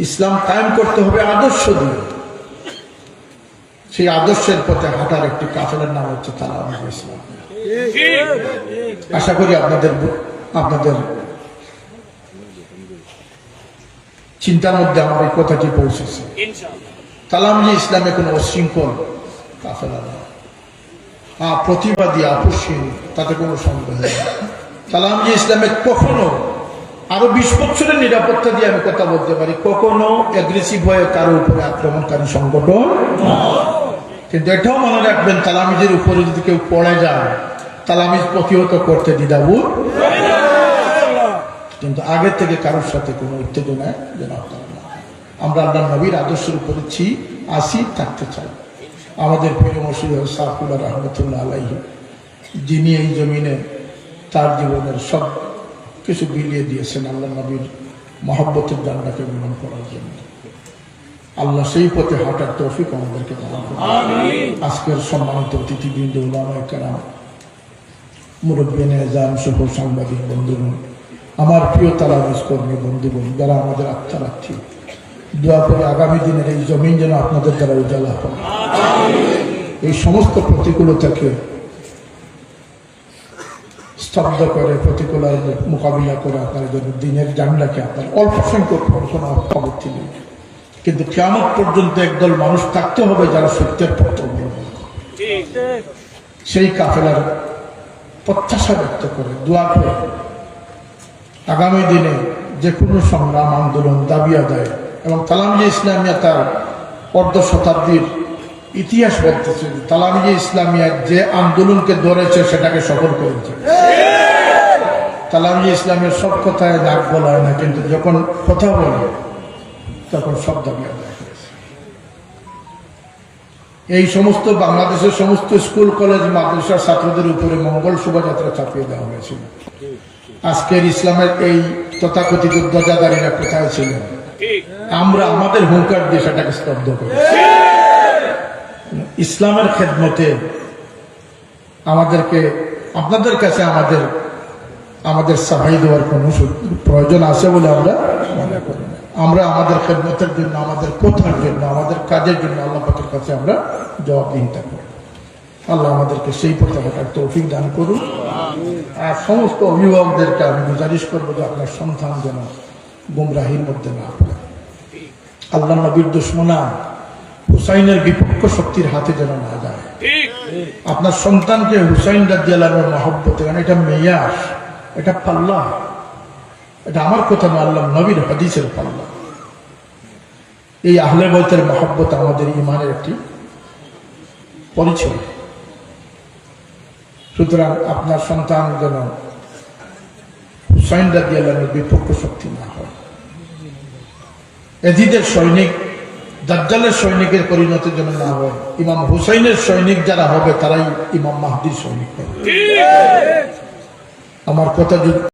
ইসলাম কায়েম করতে হবে আদর্শ দিয়ে। সেই আদর্শের পথে হাঁটার একটি কাফেলার নাম হচ্ছে তালাওয়াতুল ইসলাম। আশা করি আপনাদের চিন্তার মধ্যে আমার এই কথাটি পৌঁছেছে। তালাওয়াতুল ইসলামে কোনো অশৃঙ্খল কাফেলা না, প্রতিবাদী আপসহীন, তাতে কোনো সন্দেহ নেই। তালাওয়াতুল ইসলামে কখনো আরো 20 বছরের নিরাপত্তা দিয়ে আমি কথা বলতে পারি, কখনো অ্যাগ্রেসিভ হয়ে কারো উপরে আক্রমণকারী সংগঠন। কিন্তু এটাও মনে রাখবেন, তালামিজের উপরে যদি কেউ পড়ে যায়, তালামিজ প্রতিহত করতে দ্বিধাবোধ, কিন্তু আগে থেকে কারোর সাথে কোনো উত্তেজনায় যেন আপনারা না। আমরা আল্লাহ নবীর আদর্শের উপরে আসি, থাকতে চাই। আমাদের প্রিয় মসজিদ সাফুল্লাহ রহমতুল্লাহ আলাইহি, যিনি এই জমিনে তার জীবনের সব কিছু বিলিয়ে দিয়েছেন আল্লাহ নবীর মহব্বতের জান্নাতে মিলন করার জন্য। আল্লাহ সেই পথে হাঁটার তৌফিক আমাদেরকে দান করুন। আজকের সম্মানিত অতিথিবৃন্দ, উলামায়ে কেরাম, মুরব্বিয়ানে আযম সহ সাংবাদিক বন্ধুগণ, আমার প্রিয় তালাওয়াত কর্মী বন্ধুগণ, যারা আমাদের আত্মার আত্মীয়, দোয়া করে আগামী দিনের এই জমিন যেন আপনাদের দ্বারা উজালা হয়। এই সমস্ত প্রতিকূলতাকে স্তব্ধ করে প্রতিকূলার মোকাবিলা করে আপনার জন্য দিনের জান্নাকে আপনার অল্প সংখ্যক কোনো খবর ছিল, কিন্তু কিয়ামত পর্যন্ত একদল মানুষ থাকতে হবে যারা সত্যের পথে অবলম্বন করে। সেই কাফেলার প্রত্যাশা ব্যক্ত করে, দোয়া করে আগামী দিনে যে কোনো সংগ্রাম, আন্দোলন, দাবি আদায়, এবং তালামিজে ইসলামিয়া তার অর্ধ শতাব্দীর ইতিহাস বলতেছে, তালামিজে ইসলামিয়া যে আন্দোলনকে ধরেছে সেটাকে সফল করেছে। তালামিজে ইসলামের সব কথায় নাক গলায় না, কিন্তু যখন কথা বলে তখন সব দাবি আদায় করেছে। এই সমস্ত বাংলাদেশের সমস্ত স্কুল, কলেজ, মাদ্রাসার ছাত্রদের উপরে মঙ্গল শোভাযাত্রা চাপিয়ে দেওয়া হয়েছিল। আজকের ইসলামের এই তথাকথিত ধ্বজাধারীরা কোথায় ছিলেন? আমরা আমাদের হুঙ্কার দিয়ে সেটাকে স্তব্ধ করি। ইসলামের খেদমতে আমাদেরকে, আপনাদের কাছে আমাদের সাহায্য দেওয়ার কোন প্রয়োজন আছে বলে আমরা মনে করি না। আমরা আমাদের খেদমতের জন্য, আমাদের কথার জন্য, আমাদের কাজের জন্য আল্লাহ পাকের কাছে আমরা জবাবদিহিতা করি। আল্লাহ আমাদেরকে সেই পথে হাঁটার তৌফিক দান করুন। আর সমস্ত অভিভাবকদেরকে আমি গুজারিশ করবো যে আপনার সন্তান যেন গুমরাহির মধ্যে না পড়ে, আল্লাহ নবীর দুশমনা হুসাইনের বিপক্ষ শক্তির হাতে যেন না যায়। আপনার সন্তানকে হুসাইন রাদিয়াল্লাহু আনহুর মহব্বতে, কারণ এটা মেয়ার, এটা পাল্লা, এটা আমার কথা না, আল্লাহ নবীর হাদিসের পাল্লা। এই আহলে বাইতের মহব্বত আমাদের ঈমানের একটি পরিচয়। সুতরাং আপনার সন্তান যেন হুসাইন রাদিয়াল্লাহু আনহুর বিপক্ষ শক্তি না হয়। এজিদের সৈনিক, দাজ্জালের সৈনিকের পরিণতির জন্য না হয়। ইমাম হুসাইনের সৈনিক যারা হবে তারাই ইমাম মাহদির সৈনিক হবে। আমার কথা